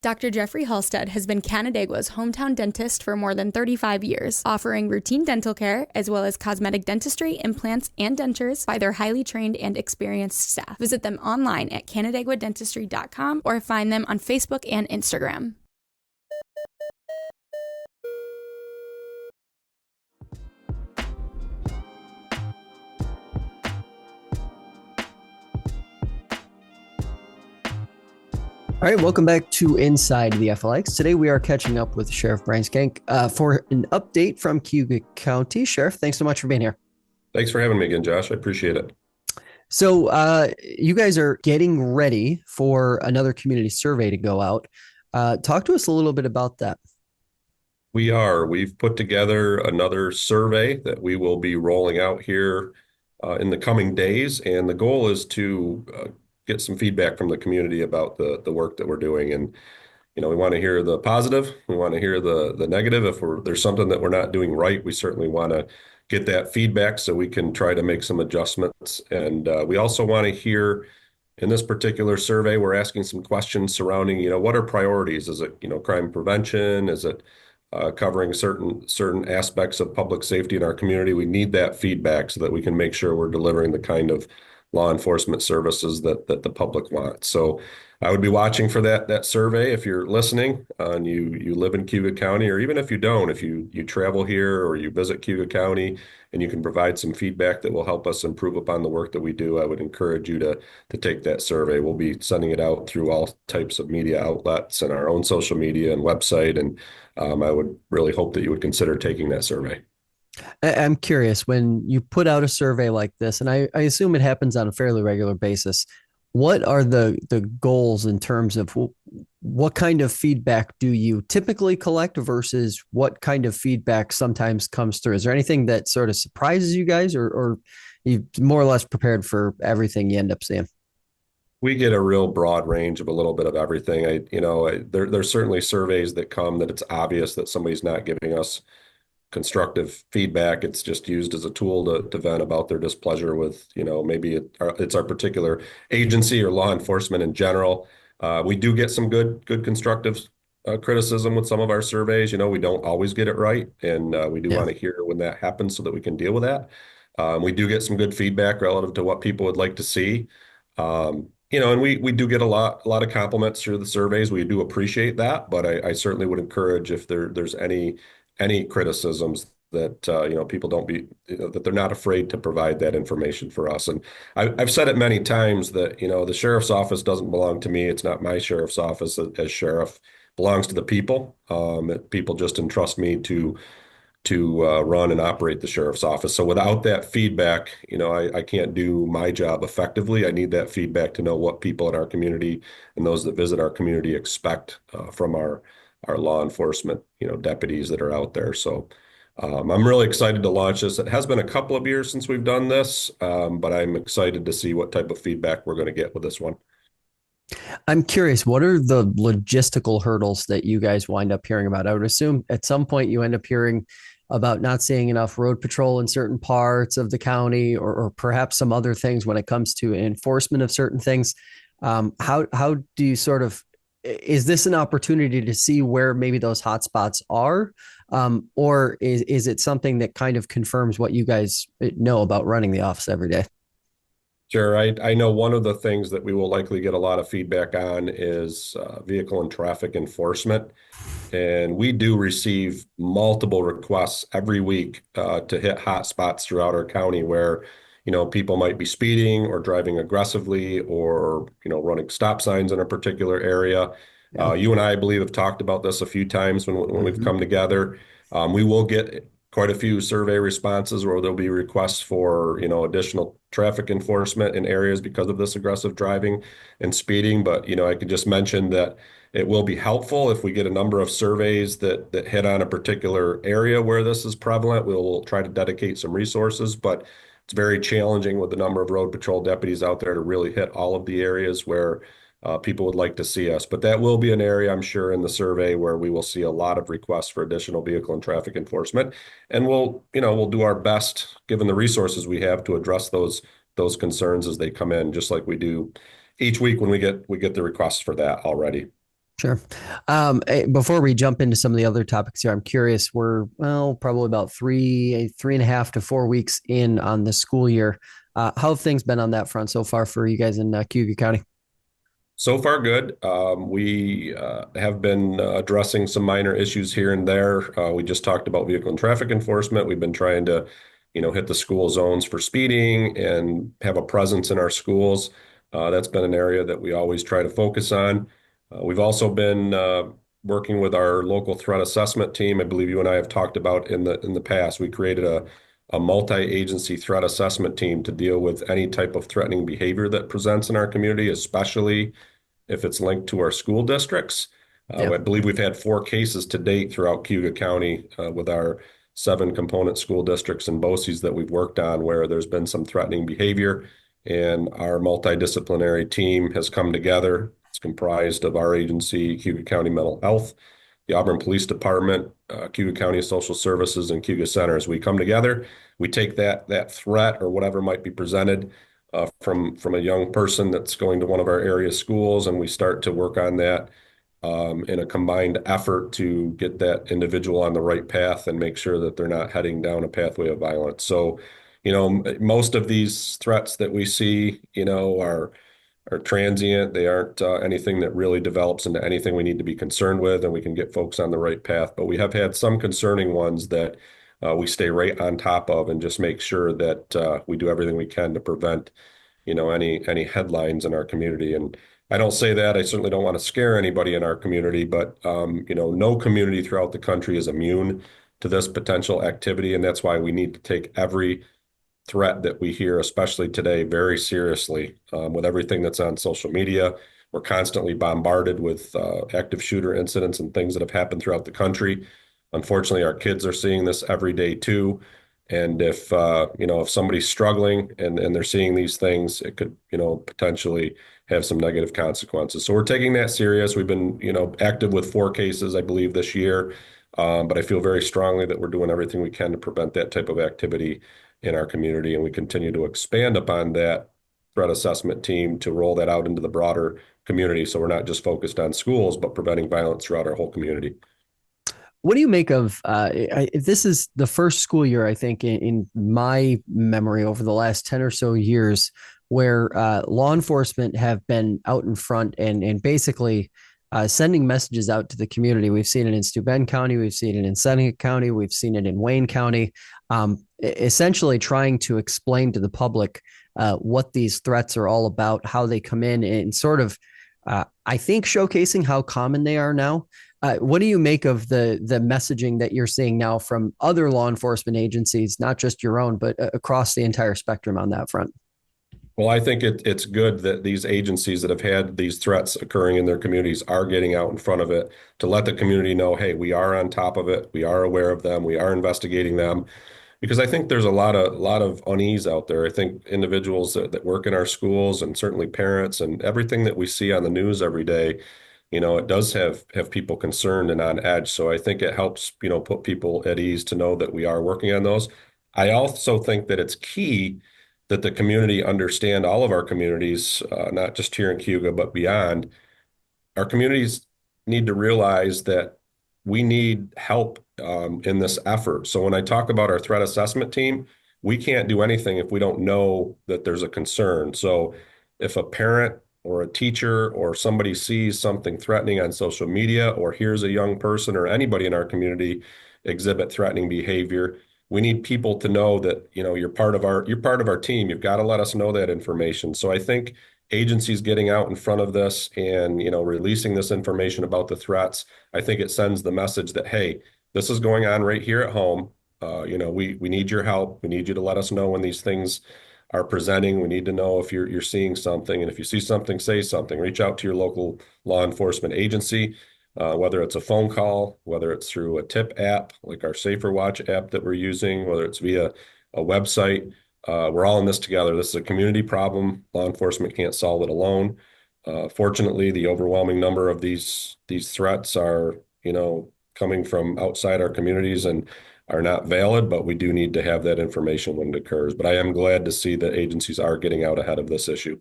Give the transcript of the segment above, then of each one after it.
Dr. Jeffrey Halstead has been Canandaigua's hometown dentist for more than 35 years, offering routine dental care as well as cosmetic dentistry, implants, and dentures by their highly trained and experienced staff. Visit them online at canandaiguadentistry.com or find them on Facebook and Instagram. All right, welcome back to Inside the FLX. Today we are catching up with Sheriff Brian Schenck for an update from Cayuga County. Sheriff, thanks so much for being here. Thanks for having me again, Josh. I appreciate it. So you guys are getting ready for another community survey to go out. Talk to us a little bit about that. We are. We've put together another survey that we will be rolling out here in the coming days. And the goal is to get some feedback from the community about the work that we're doing. And, you know, we want to hear the positive. We want to hear the negative. If there's something that we're not doing right, we certainly want to get that feedback so we can try to make some adjustments. And we also want to hear, in this particular survey, we're asking some questions surrounding, you know, what are priorities? Is it, you know, crime prevention? Is it covering certain aspects of public safety in our community? We need that feedback so that we can make sure we're delivering the kind of law enforcement services that the public wants. So I would be watching for that survey if you're listening and you live in Cayuga County, or even if you don't, if you travel here or you visit Cayuga County and you can provide some feedback that will help us improve upon the work that we do, I would encourage you to take that survey. We'll be sending it out through all types of media outlets and our own social media and website. And I would really hope that you would consider taking that survey. I'm curious, when you put out a survey like this, and I assume it happens on a fairly regular basis, what are the goals in terms of what kind of feedback do you typically collect versus what kind of feedback sometimes comes through? Is there anything that sort of surprises you guys, or you more or less prepared for everything you end up seeing? We get a real broad range of a little bit of everything. There's certainly surveys that come that it's obvious that somebody's not giving us constructive feedback. It's just used as a tool to vent about their displeasure with, you know, maybe it's our particular agency or law enforcement in general. We do get some good constructive criticism with some of our surveys. You know, we don't always get it right, and we do want to hear when that happens so that we can deal with that. We do get some good feedback relative to what people would like to see. You know, and we do get a lot of compliments through the surveys. We do appreciate that, but I certainly would encourage, if there's any criticisms, that you know, people don't be, you know, that they're not afraid to provide that information for us. And I've said it many times that, you know, the sheriff's office doesn't belong to me. It's not my sheriff's office as sheriff. It belongs to the people. People just entrust me to run and operate the sheriff's office. So without that feedback, you know, I can't do my job effectively. I need that feedback to know what people in our community and those that visit our community expect from our law enforcement, you know, deputies that are out there. So I'm really excited to launch this. It has been a couple of years since we've done this, but I'm excited to see what type of feedback we're going to get with this one. I'm curious, what are the logistical hurdles that you guys wind up hearing about? I would assume at some point you end up hearing about not seeing enough road patrol in certain parts of the county, or perhaps some other things when it comes to enforcement of certain things. How do you sort of, is this an opportunity to see where maybe those hot spots are? Or is it something that kind of confirms what you guys know about running the office every day? Sure. I know one of the things that we will likely get a lot of feedback on is vehicle and traffic enforcement. And we do receive multiple requests every week to hit hot spots throughout our county where, you know, people might be speeding or driving aggressively, or, you know, running stop signs in a particular area. Yeah. You and I believe, have talked about this a few times when we've come together. We will get quite a few survey responses where there'll be requests for, you know, additional traffic enforcement in areas because of this aggressive driving and speeding. But, you know, I could just mention that it will be helpful if we get a number of surveys that hit on a particular area where this is prevalent. We'll try to dedicate some resources, but it's very challenging with the number of road patrol deputies out there to really hit all of the areas where people would like to see us. But that will be an area, I'm sure, in the survey where we will see a lot of requests for additional vehicle and traffic enforcement. And we'll do our best, given the resources we have, to address those concerns as they come in, just like we do each week when we get the requests for that already. Sure. Before we jump into some of the other topics here, I'm curious. We're probably about 3.5 to 4 weeks in on the school year. How have things been on that front so far for you guys in Cayuga County? So far, good. We have been addressing some minor issues here and there. We just talked about vehicle and traffic enforcement. We've been trying to, hit the school zones for speeding and have a presence in our schools. That's been an area that we always try to focus on. We've also been working with our local threat assessment team. I believe you and I have talked about in the past. We created a multi-agency threat assessment team to deal with any type of threatening behavior that presents in our community, especially if it's linked to our school districts. Yeah. I believe we've had 4 cases to date throughout Cayuga County with our 7 component school districts and BOCES that we've worked on where there's been some threatening behavior. And our multidisciplinary team has come together. It's comprised of our agency, Cayuga County Mental Health, the Auburn Police Department, Cayuga County Social Services, and Cayuga Centers. We come together, we take that threat or whatever might be presented from a young person that's going to one of our area schools, and we start to work on that in a combined effort to get that individual on the right path and make sure that they're not heading down a pathway of violence. So, most of these threats that we see, are transient. They aren't anything that really develops into anything we need to be concerned with, and we can get folks on the right path. But we have had some concerning ones that we stay right on top of and just make sure that we do everything we can to prevent, any headlines in our community. And I don't say that. I certainly don't want to scare anybody in our community, but, no community throughout the country is immune to this potential activity. And that's why we need to take every threat that we hear, especially today, very seriously. With everything that's on social media, we're constantly bombarded with active shooter incidents and things that have happened throughout the country. Unfortunately, our kids are seeing this every day too. And if somebody's struggling and they're seeing these things, it could, potentially have some negative consequences. So we're taking that serious. We've been, active with 4 cases, I believe, this year. But I feel very strongly that we're doing everything we can to prevent that type of activity in our community. And we continue to expand upon that threat assessment team to roll that out into the broader community. So we're not just focused on schools, but preventing violence throughout our whole community. What do you make of this is the first school year, I think, in my memory over the last 10 or so years where law enforcement have been out in front and basically sending messages out to the community. We've seen it in Steuben County. We've seen it in Seneca County. We've seen it in Wayne County, essentially trying to explain to the public what these threats are all about, how they come in, and sort of, I think, showcasing how common they are now. What do you make of the messaging that you're seeing now from other law enforcement agencies, not just your own, but across the entire spectrum on that front? Well, I think it's good that these agencies that have had these threats occurring in their communities are getting out in front of it to let the community know, hey, we are on top of it. We are aware of them. We are investigating them. Because I think there's a lot of unease out there. I think individuals that work in our schools and certainly parents and everything that we see on the news every day, it does have people concerned and on edge. So I think it helps, put people at ease to know that we are working on those. I also think that it's key that the community understand, all of our communities, not just here in Cayuga, but beyond. Our communities need to realize that we need help in this effort. So when I talk about our threat assessment team, we can't do anything if we don't know that there's a concern. So if a parent or a teacher or somebody sees something threatening on social media or hears a young person or anybody in our community exhibit threatening behavior, we need people to know that, you're part of our team. You've got to let us know that information. So I think agencies getting out in front of this and, releasing this information about the threats, I think it sends the message that, hey, this is going on right here at home. We need your help. We need you to let us know when these things are presenting. We need to know if you're seeing something. And if you see something, say something. Reach out to your local law enforcement agency. Whether it's a phone call, whether it's through a tip app, like our Safer Watch app that we're using, whether it's via a website, we're all in this together. This is a community problem. Law enforcement can't solve it alone. Fortunately, the overwhelming number of these threats are, coming from outside our communities and are not valid, but we do need to have that information when it occurs. But I am glad to see that agencies are getting out ahead of this issue.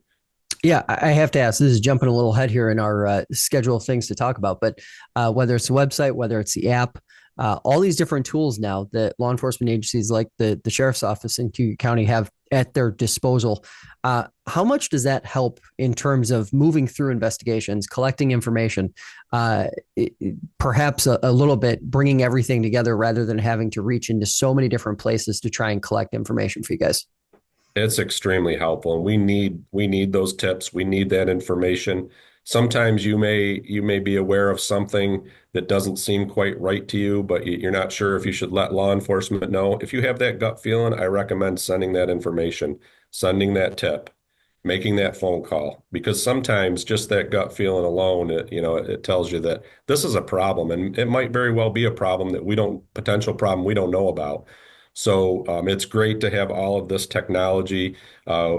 Yeah, I have to ask. This is jumping a little ahead here in our schedule of things to talk about, but whether it's the website, whether it's the app, all these different tools now that law enforcement agencies like the sheriff's office in Cayuga County have at their disposal. How much does that help in terms of moving through investigations, collecting information, uh, perhaps a little bit bringing everything together rather than having to reach into so many different places to try and collect information for you guys? It's extremely helpful, and we need those tips. We need that information. Sometimes you may be aware of something that doesn't seem quite right to you, but you're not sure if you should let law enforcement know. If you have that gut feeling, I recommend sending that information, sending that tip, making that phone call, because sometimes just that gut feeling alone, it tells you that this is a problem, and it might very well be a problem that potential problem we don't know about. So it's great to have all of this technology.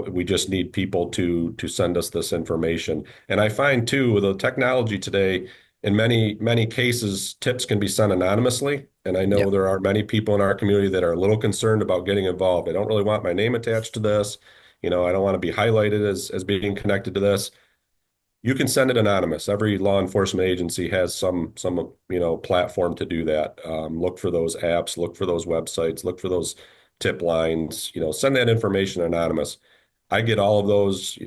We just need people to send us this information. And I find too, with the technology today, in many cases, tips can be sent anonymously. And I know Yep. there are many people in our community that are a little concerned about getting involved. I don't really want my name attached to this. I don't want to be highlighted as being connected to this. You can send it anonymous. Every law enforcement agency has some platform to do that. Look for those apps, look for those websites, look for those tip lines. Send that information anonymous. I get all of those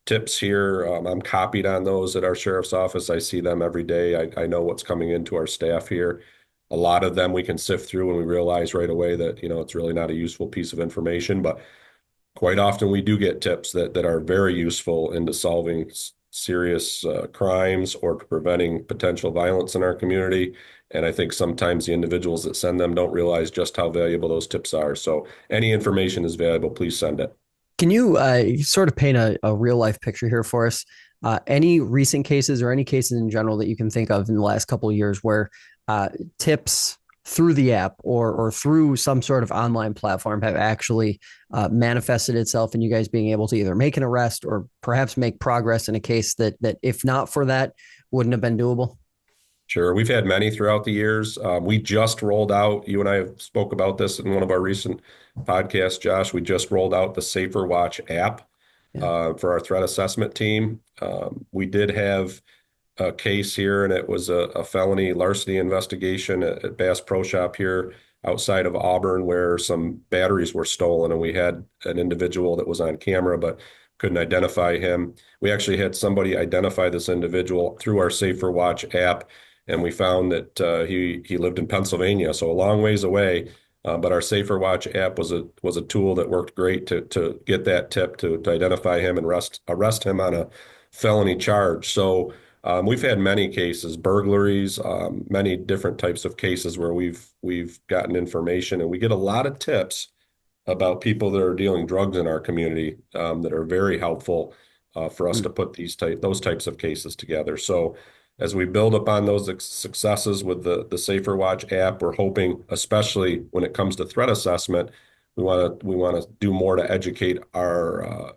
tips here. I'm copied on those at our sheriff's office. I see them every day. I know what's coming into our staff here. A lot of them we can sift through and we realize right away that it's really not a useful piece of information, but quite often we do get tips that are very useful into solving serious crimes or preventing potential violence in our community. And I think sometimes the individuals that send them don't realize just how valuable those tips are. So any information is valuable. Please send it. Can you sort of paint a real life picture here for us? Any recent cases or any cases in general that you can think of in the last couple of years where tips through the app or through some sort of online platform have actually manifested itself in you guys being able to either make an arrest or perhaps make progress in a case that if not for that wouldn't have been doable? Sure. We've had many throughout the years. We just rolled out, you and I have spoke about this in one of our recent podcasts, Josh. We just rolled out the Safer Watch app Yeah. for our threat assessment team. We did have a case here, and it was a felony larceny investigation at Bass Pro Shop here outside of Auburn, where some batteries were stolen, and we had an individual that was on camera, but couldn't identify him. We actually had somebody identify this individual through our Safer Watch app, and we found that he lived in Pennsylvania, so a long ways away. But our Safer Watch app was a tool that worked great to get that tip to identify him and arrest him on a felony charge. So we've had many cases, burglaries, many different types of cases where we've gotten information, and we get a lot of tips about people that are dealing drugs in our community that are very helpful for us to put those types of cases together. So as we build upon those successes with the Safer Watch app, we're hoping, especially when it comes to threat assessment, we want to do more to educate our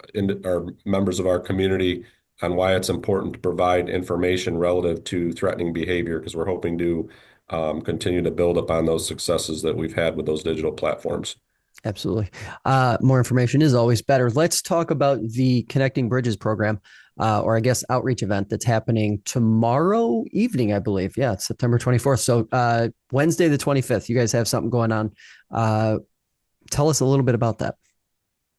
members of our community on why it's important to provide information relative to threatening behavior, because we're hoping to continue to build upon those successes that we've had with those digital platforms. Absolutely. More information is always better. Let's talk about the Connecting Bridges program, or I guess outreach event that's happening tomorrow evening, I believe. Yeah, it's September 24th. So Wednesday, the 25th, you guys have something going on. Tell us a little bit about that.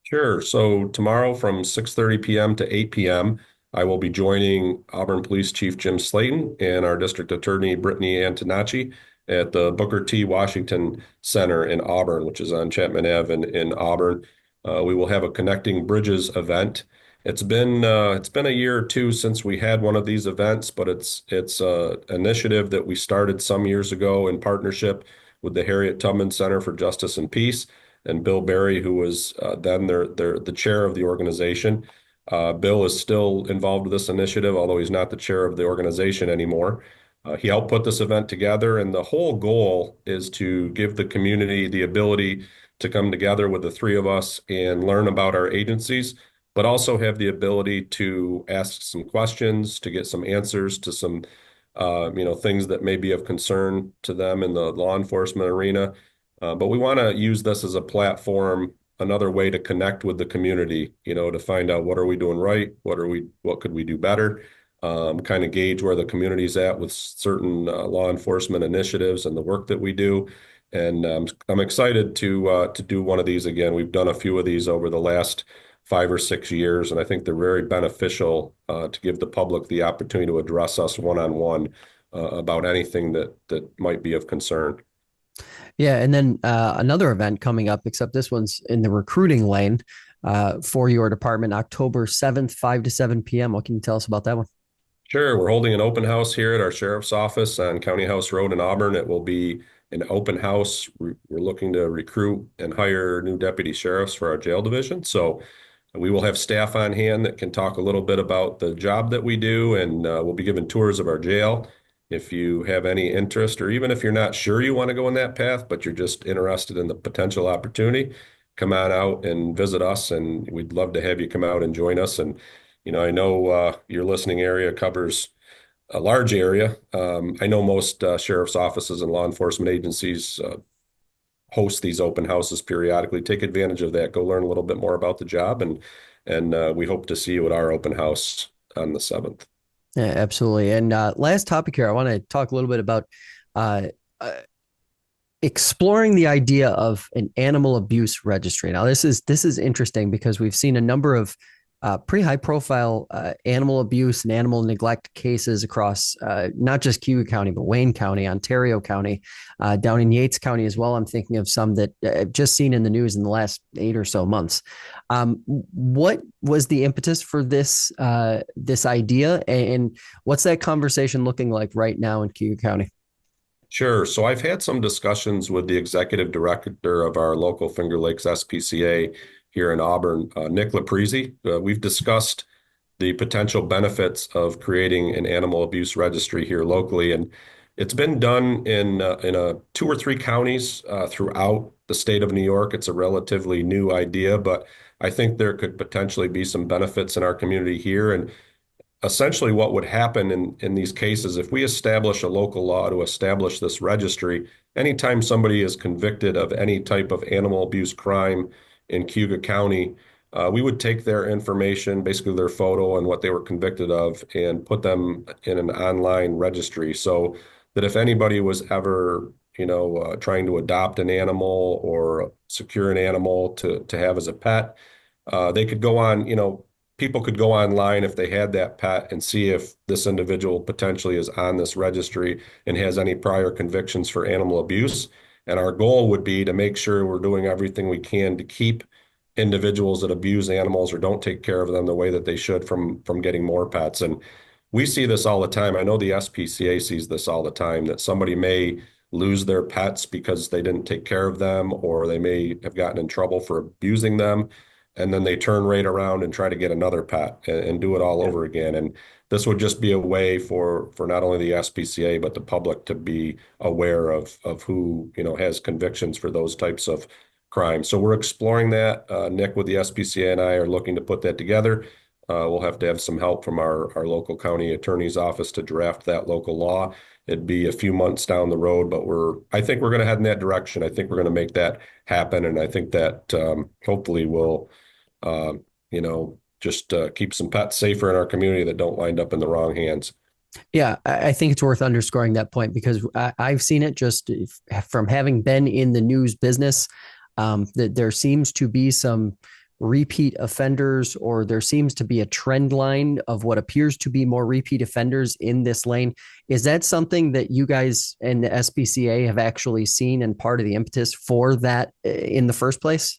Sure. So tomorrow from 6:30 p.m. to 8 p.m., I will be joining Auburn Police Chief Jim Slayton and our District Attorney Brittany Antonacci at the Booker T. Washington Center in Auburn, which is on Chapman Ave in Auburn. We will have a Connecting Bridges event. It's been a year or two since we had one of these events, but it's an initiative that we started some years ago in partnership with the Harriet Tubman Center for Justice and Peace and Bill Berry, who was then the chair of the organization. Bill is still involved with this initiative, although he's not the chair of the organization anymore. He helped put this event together, and the whole goal is to give the community the ability to come together with the three of us and learn about our agencies, but also have the ability to ask some questions, to get some answers to some things that may be of concern to them in the law enforcement arena. But we want to use this as a platform another way to connect with the community, to find out what are we doing right, what could we do better, kind of gauge where the community's at with certain law enforcement initiatives and the work that we do. And I'm excited to do one of these again. We've done a few of these over the last 5 or 6 years, and I think they're very beneficial to give the public the opportunity to address us one-on-one about anything that might be of concern. Yeah, and then another event coming up, except this one's in the recruiting lane for your department, October 7th, 5 to 7 p.m. What can you tell us about that one? Sure. We're holding an open house here at our sheriff's office on County House Road in Auburn. It will be an open house. We're looking to recruit and hire new deputy sheriffs for our jail division. So we will have staff on hand that can talk a little bit about the job that we do, and we'll be giving tours of our jail. If you have any interest, or even if you're not sure you want to go in that path, but you're just interested in the potential opportunity, come on out and visit us, and we'd love to have you come out and join us. And I know your listening area covers a large area. I know most sheriff's offices and law enforcement agencies host these open houses periodically. Take advantage of that. Go learn a little bit more about the job, and we hope to see you at our open house on the 7th. Yeah, absolutely. And last topic here, I want to talk a little bit about uh, exploring the idea of an animal abuse registry. Now, this is interesting because we've seen a number of pretty high profile animal abuse and animal neglect cases across not just Cayuga County, but Wayne County, Ontario County, down in Yates County as well. I'm thinking of some that I've just seen in the news in the last 8 or so months. What was the impetus for this idea, and what's that conversation looking like right now in Cayuga County? Sure. So I've had some discussions with the executive director of our local Finger Lakes SPCA here in Auburn, Nick Laprisi. We've discussed the potential benefits of creating an animal abuse registry here locally, and it's been done in 2 or 3 counties throughout the state of New York. It's a relatively new idea, but I think there could potentially be some benefits in our community here. And essentially what would happen in these cases, if we establish a local law to establish this registry, anytime somebody is convicted of any type of animal abuse crime in Cayuga County, we would take their information, basically their photo and what they were convicted of, and put them in an online registry so that if anybody was ever, trying to adopt an animal or secure an animal to have as a pet, they could go on, people could go online if they had that pet and see if this individual potentially is on this registry and has any prior convictions for animal abuse. And our goal would be to make sure we're doing everything we can to keep individuals that abuse animals or don't take care of them the way that they should from getting more pets. And we see this all the time. I know the SPCA sees this all the time, that somebody may lose their pets because they didn't take care of them, or they may have gotten in trouble for abusing them. And then they turn right around and try to get another pet and do it all over again. And this would just be a way for not only the SPCA, but the public to be aware of who, has convictions for those types of crimes. So we're exploring that. Nick with the SPCA and I are looking to put that together. We'll have to have some help from our local county attorney's office to draft that local law. It'd be a few months down the road, but I think we're going to head in that direction. I think we're going to make that happen. And I think that hopefully will just keep some pets safer in our community that don't wind up in the wrong hands. Yeah, I think it's worth underscoring that point because I've seen it just from having been in the news business, that there seems to be some repeat offenders, or there seems to be a trend line of what appears to be more repeat offenders in this lane. Is that something that you guys and the SPCA have actually seen and part of the impetus for that in the first place?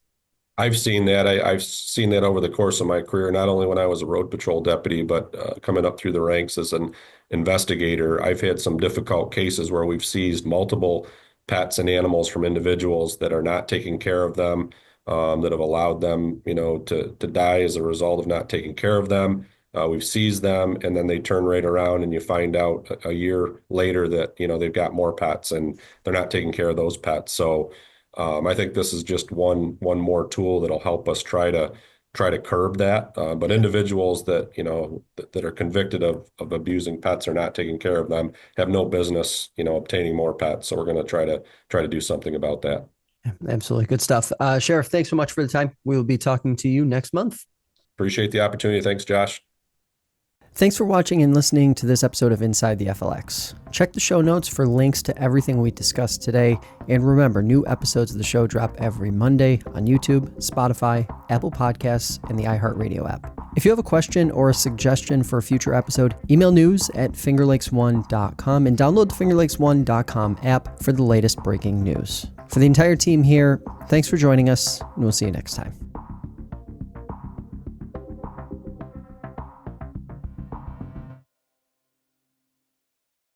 I've seen that. I've seen that over the course of my career, not only when I was a road patrol deputy, but coming up through the ranks as an investigator. I've had some difficult cases where we've seized multiple pets and animals from individuals that are not taking care of them, that have allowed them, to die as a result of not taking care of them. We've seized them, and then they turn right around and you find out a year later that, they've got more pets and they're not taking care of those pets. So I think this is just one more tool that'll help us try to curb that. But individuals that, that are convicted of abusing pets or not taking care of them have no business, obtaining more pets. So we're going to try to do something about that. Absolutely. Good stuff. Sheriff, thanks so much for the time. We will be talking to you next month. Appreciate the opportunity. Thanks, Josh. Thanks for watching and listening to this episode of Inside the FLX. Check the show notes for links to everything we discussed today. And remember, new episodes of the show drop every Monday on YouTube, Spotify, Apple Podcasts, and the iHeartRadio app. If you have a question or a suggestion for a future episode, email news@fingerlakes1.com and download the fingerlakes1.com app for the latest breaking news. For the entire team here, thanks for joining us, and we'll see you next time.